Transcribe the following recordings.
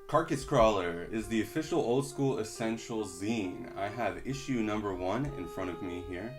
Carcass Crawler is the official old school essentials zine. I have issue number 1 in front of me here.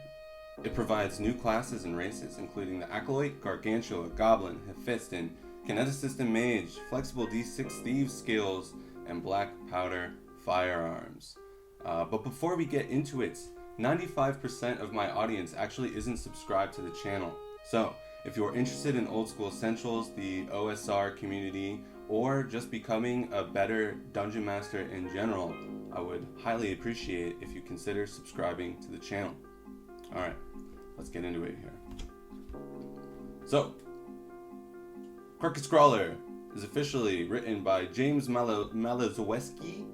It provides new classes and races, including the acolyte, gargantua, goblin, hephaestin, kineticist and mage, flexible D6 thieves skills, and black powder firearms. But before we get into it, 95% of my audience actually isn't subscribed to the channel. So, if you're interested in old school essentials, the OSR community, or just becoming a better dungeon master in general, I would highly appreciate if you consider subscribing to the channel. Alright, let's get into it here. So, Carcass Crawler is officially written by James Malazowski.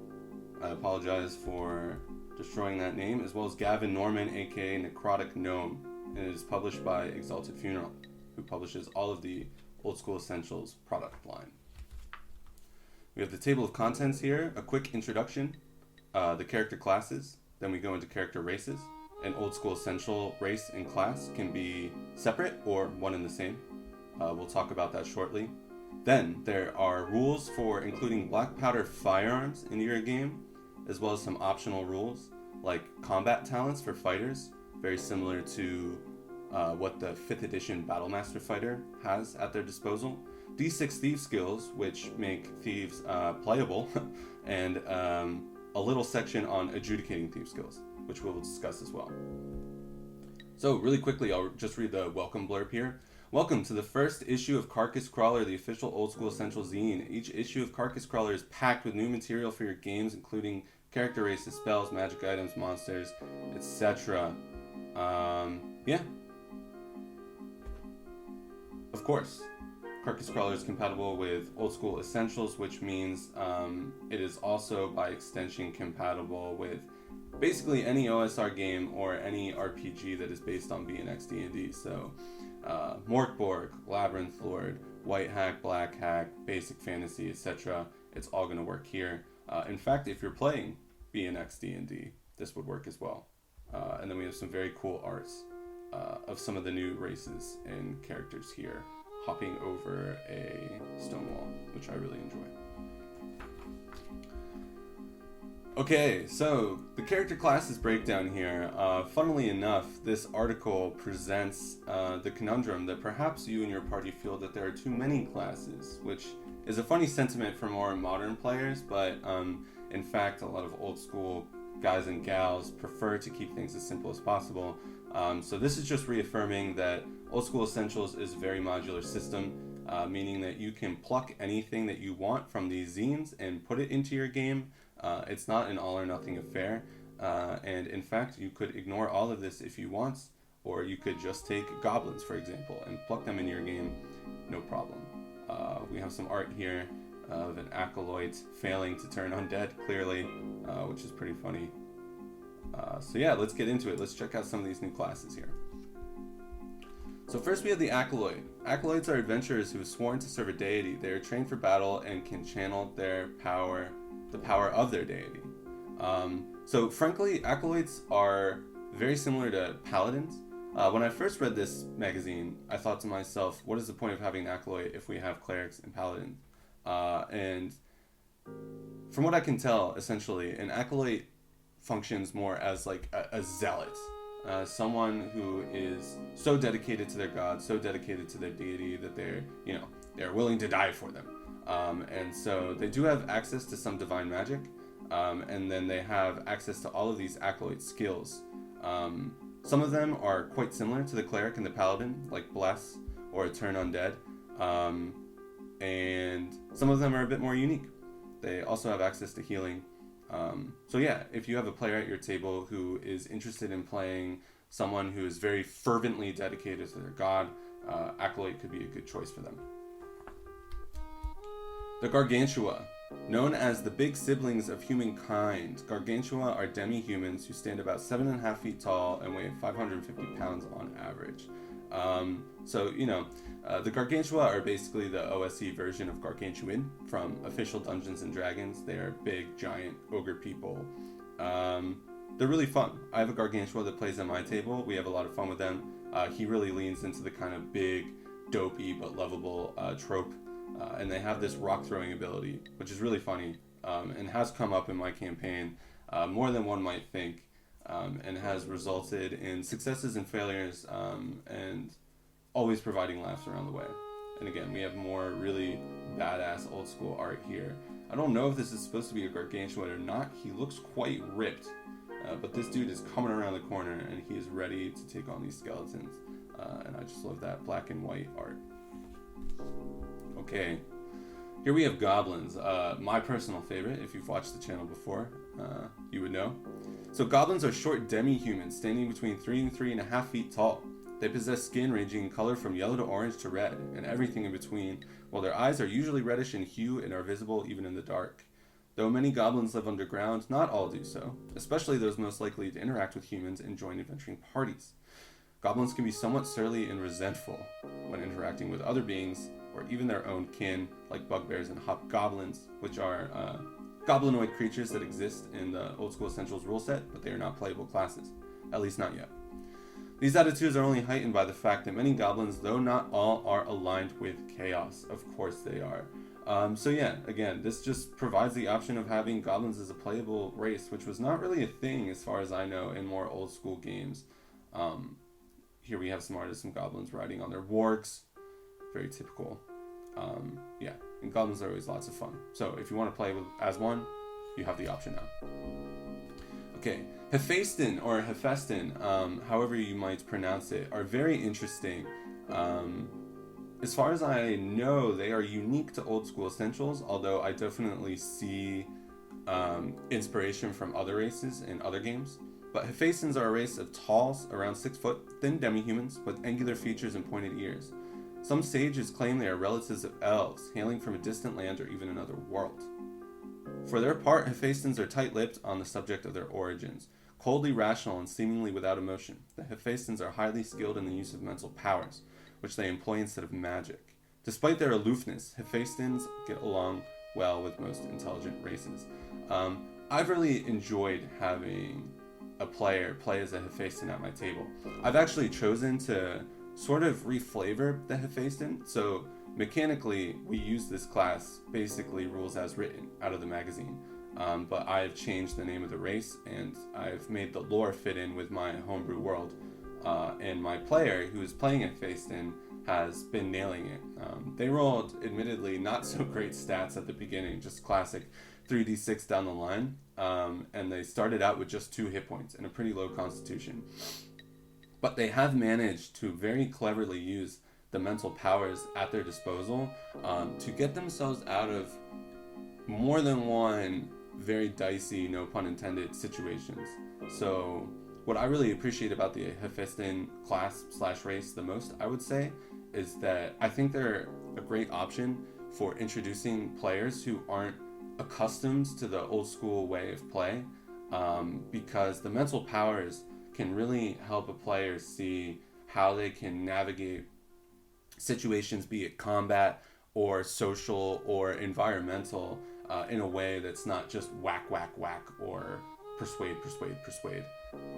I apologize for destroying that name, as well as Gavin Norman, aka Necrotic Gnome, and it is published by Exalted Funeral, who publishes all of the Old School Essentials product line. We have the table of contents here, a quick introduction, the character classes, then we go into character races. An Old School Essential race and class can be separate or one and the same. We'll talk about that shortly. Then there are rules for including black powder firearms in your game, as well as some optional rules like combat talents for fighters, very similar to what the 5th edition Battlemaster fighter has at their disposal. D6 thieves skills, which make thieves playable, and a little section on adjudicating thieves skills, which we'll discuss as well. So really quickly, I'll just read the welcome blurb here. Welcome to the first issue of Carcass Crawler, the official Old School Essential zine. Each issue of Carcass Crawler is packed with new material for your games, including character races, spells, magic items, monsters, etc. Yeah. Of course, Carcass Crawler is compatible with Old School Essentials, which means it is also, by extension, compatible with basically any OSR game or any RPG that is based on B&X D&D. So, Morkborg, Labyrinth Lord, White Hack, Black Hack, Basic Fantasy, etc. It's all going to work here. In fact, if you're playing B&X D&D, this would work as well. And then we have some very cool arts of some of the new races and characters here, hopping over a stone wall, which I really enjoy. Okay, so the character classes breakdown here. Funnily enough, this article presents the conundrum that perhaps you and your party feel that there are too many classes, which is a funny sentiment for more modern players, but in fact, a lot of old school guys and gals prefer to keep things as simple as possible. So this is just reaffirming that Old School Essentials is a very modular system, meaning that you can pluck anything that you want from these zines and put it into your game. It's not an all or nothing affair, and in fact you could ignore all of this if you want, or you could just take goblins, for example, and pluck them in your game, no problem. We have some art here of an acolyte failing to turn undead, clearly, which is pretty funny. So yeah, let's get into it. Let's check out some of these new classes here. So first we have the acolyte. Acolytes are adventurers who have sworn to serve a deity. They are trained for battle and can channel their power, the power of their deity. So frankly, acolytes are very similar to paladins. When I first read this magazine, I thought to myself, what is the point of having an acolyte if we have clerics and paladins? And from what I can tell, essentially, an acolyte functions more as like a zealot. Someone who is so dedicated to their god, so dedicated to their deity that they're willing to die for them. And so they do have access to some divine magic, and then they have access to all of these acolyte skills. Some of them are quite similar to the cleric and the paladin, like Bless or Turn Undead, and some of them are a bit more unique. They also have access to healing. So yeah, if you have a player at your table who is interested in playing someone who is very fervently dedicated to their god, acolyte could be a good choice for them. The Gargantua. Known as the big siblings of humankind, Gargantua are demi-humans who stand about 7.5 feet tall and weigh 550 pounds on average. The Gargantua are basically the OSE version of Gargantuan from official Dungeons & Dragons. They are big, giant ogre people. They're really fun. I have a Gargantua that plays at my table. We have a lot of fun with them. He really leans into the kind of big, dopey but lovable trope. And they have this rock throwing ability, which is really funny, and has come up in my campaign more than one might think, and has resulted in successes and failures, and always providing laughs around the way. And again, we have more really badass old school art here. I don't know if this is supposed to be a gargantua or not. He looks quite ripped, but this dude is coming around the corner and he is ready to take on these skeletons. And I just love that black and white art. Okay, here we have goblins, my personal favorite. If you've watched the channel before, you would know. So goblins are short demi-humans standing between 3 and 3.5 feet tall. They possess skin ranging in color from yellow to orange to red, and everything in between, while their eyes are usually reddish in hue and are visible even in the dark. Though many goblins live underground, not all do so, especially those most likely to interact with humans and join adventuring parties. Goblins can be somewhat surly and resentful when interacting with other beings, or even their own kin, like bugbears and hobgoblins, which are goblinoid creatures that exist in the Old School Essentials rule set, but they are not playable classes, at least not yet. These attitudes are only heightened by the fact that many goblins, though not all, are aligned with chaos. Of course they are. So yeah, again, this just provides the option of having goblins as a playable race, which was not really a thing as far as I know in more old school games. Here we have some artists and goblins riding on their wargs. Very typical. Yeah, and goblins are always lots of fun. So if you want to play as one, you have the option now. Okay, hephaestin or hephaestin, however you might pronounce it, are very interesting. As far as I know, they are unique to Old School Essentials, although I definitely see inspiration from other races in other games. But hephaestins are a race of talls, around 6 foot, thin demi-humans with angular features and pointed ears. Some sages claim they are relatives of elves, hailing from a distant land or even another world. For their part, hephaestins are tight-lipped on the subject of their origins. Coldly rational and seemingly without emotion, the hephaestins are highly skilled in the use of mental powers, which they employ instead of magic. Despite their aloofness, hephaestins get along well with most intelligent races. I've really enjoyed having a player play as a hephaestin at my table. I've actually chosen to sort of reflavor the hephaestin, so mechanically we use this class basically rules as written out of the magazine, but I've changed the name of the race and I've made the lore fit in with my homebrew world, and my player who is playing hephaestin has been nailing it. They rolled admittedly not so great stats at the beginning, just classic 3d6 down the line, and they started out with just 2 hit points and a pretty low constitution. But they have managed to very cleverly use the mental powers at their disposal to get themselves out of more than one very dicey, no pun intended, situations. So what I really appreciate about the hephaestin class / race the most, I would say, is that I think they're a great option for introducing players who aren't accustomed to the old school way of play, because the mental powers can really help a player see how they can navigate situations, be it combat or social or environmental, in a way that's not just whack, whack, whack or persuade.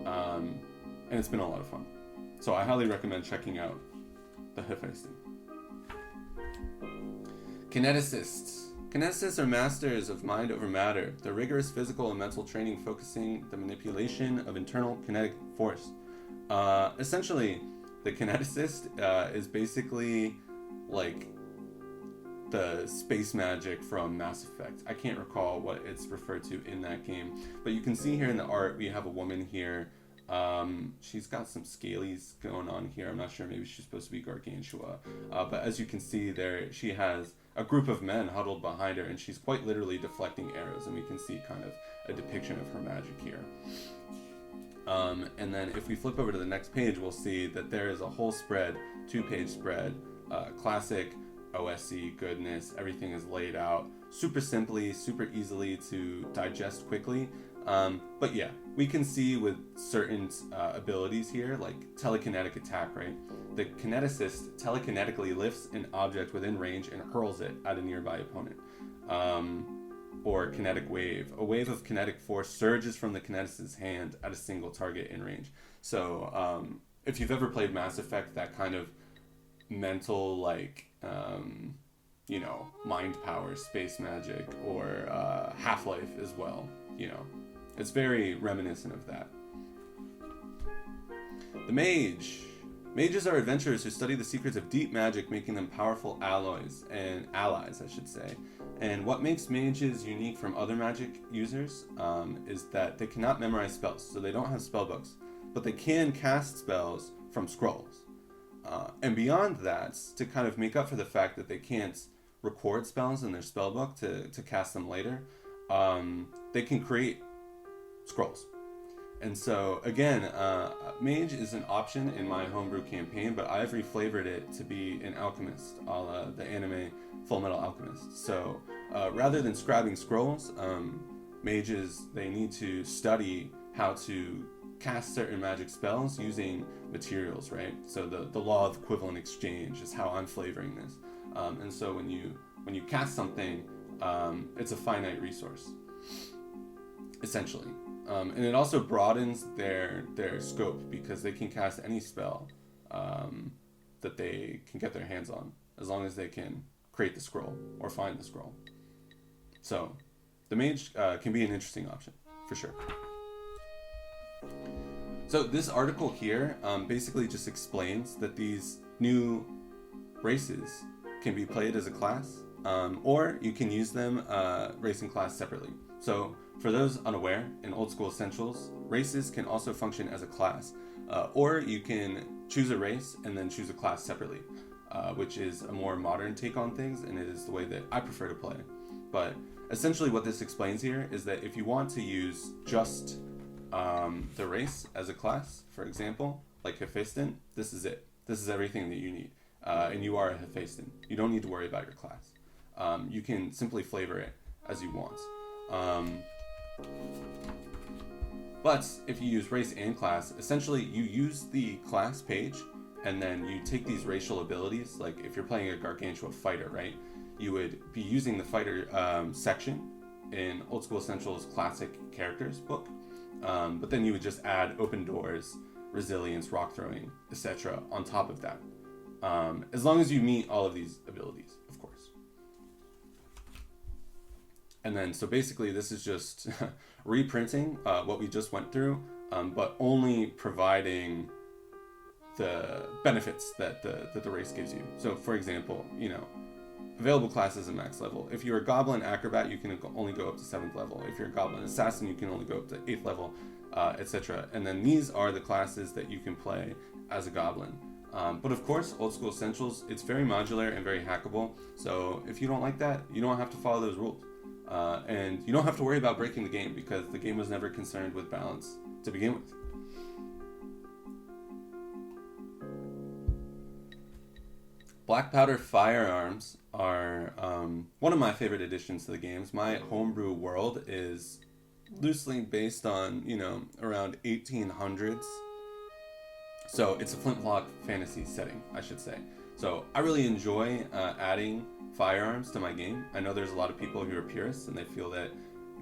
And it's been a lot of fun. So I highly recommend checking out the hephaestin. Kineticists. Kineticists are masters of mind over matter, their rigorous physical and mental training focusing the manipulation of internal kinetic force. Essentially, the kineticist is basically like the space magic from Mass Effect. I can't recall what it's referred to in that game, but you can see here in the art we have a woman here. She's got some scalies going on here. I'm not sure, maybe she's supposed to be gargantua, but as you can see there, she has a group of men huddled behind her, and she's quite literally deflecting arrows, and we can see kind of a depiction of her magic here. And then if we flip over to the next page, we'll see that there is a whole spread, 2-page spread, classic OSC goodness. Everything is laid out super simply, super easily to digest quickly. But yeah, we can see with certain abilities here, like telekinetic attack, right? The kineticist telekinetically lifts an object within range and hurls it at a nearby opponent. Or kinetic wave. A wave of kinetic force surges from the kineticist's hand at a single target in range. So if you've ever played Mass Effect, that kind of mental, like, mind power, space magic, or Half-Life as well. It's very reminiscent of that. The mage. Mages are adventurers who study the secrets of deep magic, making them powerful allies, I should say. And what makes mages unique from other magic users is that they cannot memorize spells, so they don't have spell books, but they can cast spells from scrolls. And beyond that, to kind of make up for the fact that they can't record spells in their spell book to cast them later, they can create scrolls. And so, again, mage is an option in my homebrew campaign, but I've reflavored it to be an alchemist, a la the anime Full Metal Alchemist. So, rather than scribing scrolls, mages, they need to study how to cast certain magic spells using materials, right? So the law of equivalent exchange is how I'm flavoring this. And so when you cast something, it's a finite resource, essentially. And it also broadens their scope, because they can cast any spell that they can get their hands on, as long as they can create the scroll or find the scroll. So the mage can be an interesting option, for sure. So this article here basically just explains that these new races can be played as a class, or you can use them race and class separately. So for those unaware, in Old School Essentials, races can also function as a class, or you can choose a race and then choose a class separately, which is a more modern take on things, and it is the way that I prefer to play. But essentially what this explains here is that if you want to use just the race as a class, for example, like hephaestin, this is it. This is everything that you need. And you are a hephaestin. You don't need to worry about your class. You can simply flavor it as you want. But if you use race and class, essentially you use the class page, and then you take these racial abilities. Like if you're playing a gargantua fighter, right? You would be using the fighter section in Old School Essentials Classic Characters book. But then you would just add open doors, resilience, rock throwing, etc. on top of that. As long as you meet all of these abilities, of course. And then, so basically this is just reprinting what we just went through, but only providing the benefits that the race gives you. So for example, available classes at max level. If you're a goblin acrobat, you can only go up to 7th level. If you're a goblin assassin, you can only go up to 8th level, etc. And then these are the classes that you can play as a goblin. But of course, Old School Essentials, it's very modular and very hackable. So if you don't like that, you don't have to follow those rules. And you don't have to worry about breaking the game, because the game was never concerned with balance to begin with. Black Powder Firearms are one of my favorite additions to the games. My homebrew world is loosely based on, around 1800s. So it's a flintlock fantasy setting, I should say. So I really enjoy adding firearms to my game. I know there's a lot of people who are purists and they feel that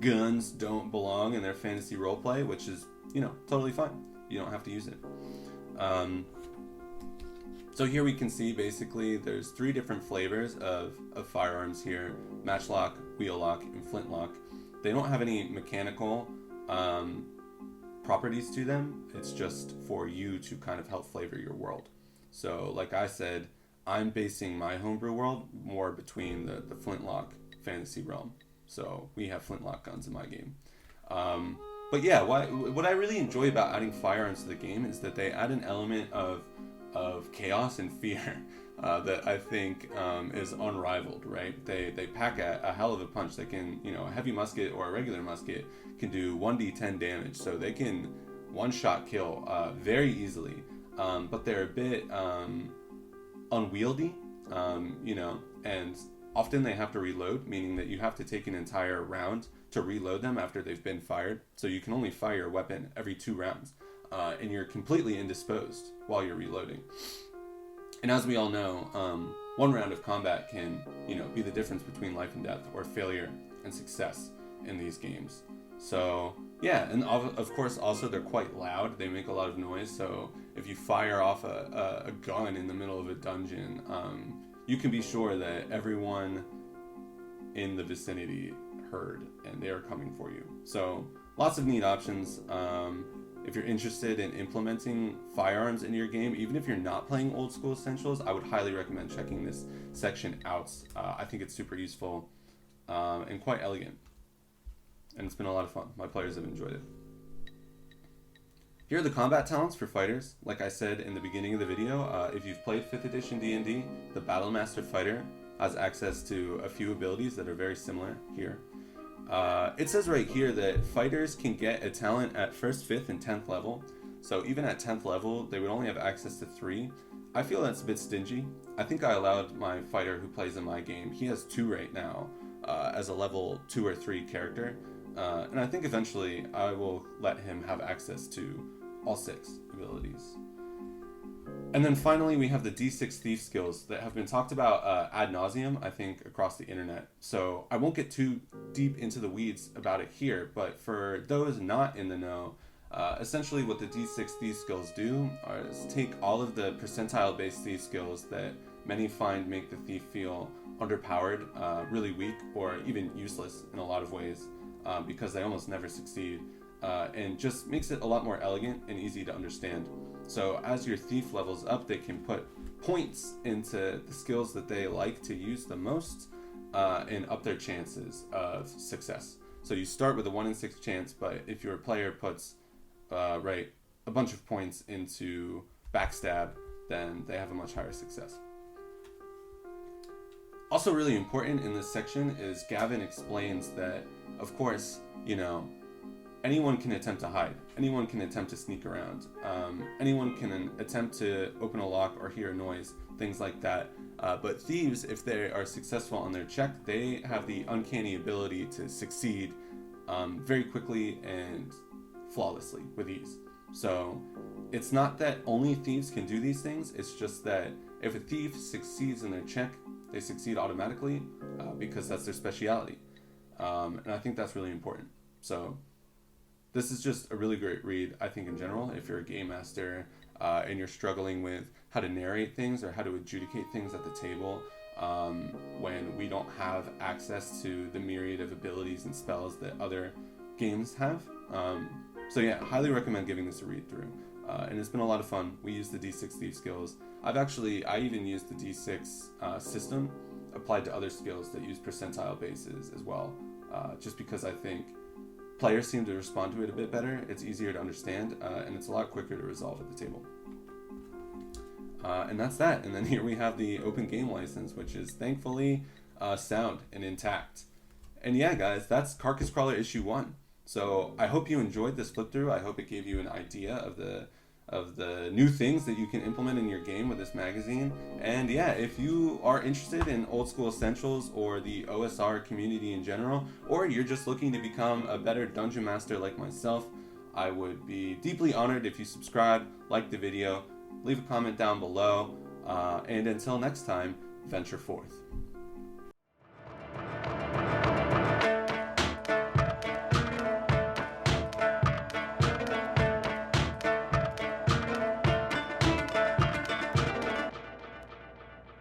guns don't belong in their fantasy roleplay, which is, totally fine. You don't have to use it. So here we can see basically there's 3 different flavors of firearms here: matchlock, wheellock, and flintlock. They don't have any mechanical properties to them. It's just for you to kind of help flavor your world. So like I said, I'm basing my homebrew world more between the flintlock fantasy realm. So we have flintlock guns in my game. But yeah, what I really enjoy about adding firearms to the game is that they add an element of chaos and fear that I think is unrivaled, right? They pack a hell of a punch. They can, a heavy musket or a regular musket can do 1d10 damage, so they can one-shot kill very easily. But they're a bit unwieldy, and often they have to reload, meaning that you have to take an entire round to reload them after they've been fired. So you can only fire your weapon every 2 rounds, and you're completely indisposed while you're reloading. And as we all know, 1 round of combat can, be the difference between life and death, or failure and success in these games. So yeah, and of course also they're quite loud. They make a lot of noise. So if you fire off a gun in the middle of a dungeon, you can be sure that everyone in the vicinity heard and they are coming for you. So lots of neat options. If you're interested in implementing firearms in your game, even if you're not playing Old School Essentials, I would highly recommend checking this section out. I think it's super useful and quite elegant. And it's been a lot of fun. My players have enjoyed it. Here are the combat talents for fighters. Like I said in the beginning of the video, if you've played 5th edition D&D, the Battlemaster Fighter has access to a few abilities that are very similar here. It says right here that fighters can get a talent at 1st, 5th, and 10th level. So even at 10th level, they would only have access to 3. I feel that's a bit stingy. I think I allowed my fighter who plays in my game, he has 2 right now, as a level 2 or 3 character. And I think eventually I will let him have access to all 6 abilities. And then finally we have the D6 Thief skills that have been talked about ad nauseum, I think, across the internet. So I won't get too deep into the weeds about it here, but for those not in the know, essentially what the D6 Thief skills do is take all of the percentile-based thief skills that many find make the thief feel underpowered, really weak, or even useless in a lot of ways, because they almost never succeed, and just makes it a lot more elegant and easy to understand. So as your thief levels up, they can put points into the skills that they like to use the most, and up their chances of success. So you start with a 1 in 6 chance, but if your player puts a bunch of points into backstab, then they have a much higher success. Also really important in this section is Gavin explains that, of course, anyone can attempt to hide. Anyone can attempt to sneak around. Anyone can attempt to open a lock or hear a noise, things like that. But thieves, if they are successful on their check, they have the uncanny ability to succeed very quickly and flawlessly with ease. So it's not that only thieves can do these things, it's just that if a thief succeeds in their check, they succeed automatically because that's their speciality. And I think that's really important. So this is just a really great read, I think, in general, if you're a game master and you're struggling with how to narrate things or how to adjudicate things at the table when we don't have access to the myriad of abilities and spells that other games have. So yeah, highly recommend giving this a read through. And it's been a lot of fun. We use the D6 Thief skills. I even used the D6 system applied to other skills that use percentile bases as well, just because I think players seem to respond to it a bit better. It's easier to understand, and it's a lot quicker to resolve at the table. And that's that. And then here we have the open game license, which is thankfully sound and intact. And yeah, guys, that's Carcass Crawler issue 1. So I hope you enjoyed this flip through. I hope it gave you an idea of the new things that you can implement in your game with this magazine. And yeah, if you are interested in Old School Essentials or the OSR community in general, or you're just looking to become a better dungeon master like myself, I would be deeply honored if you subscribe, like the video, leave a comment down below, and until next time, venture forth.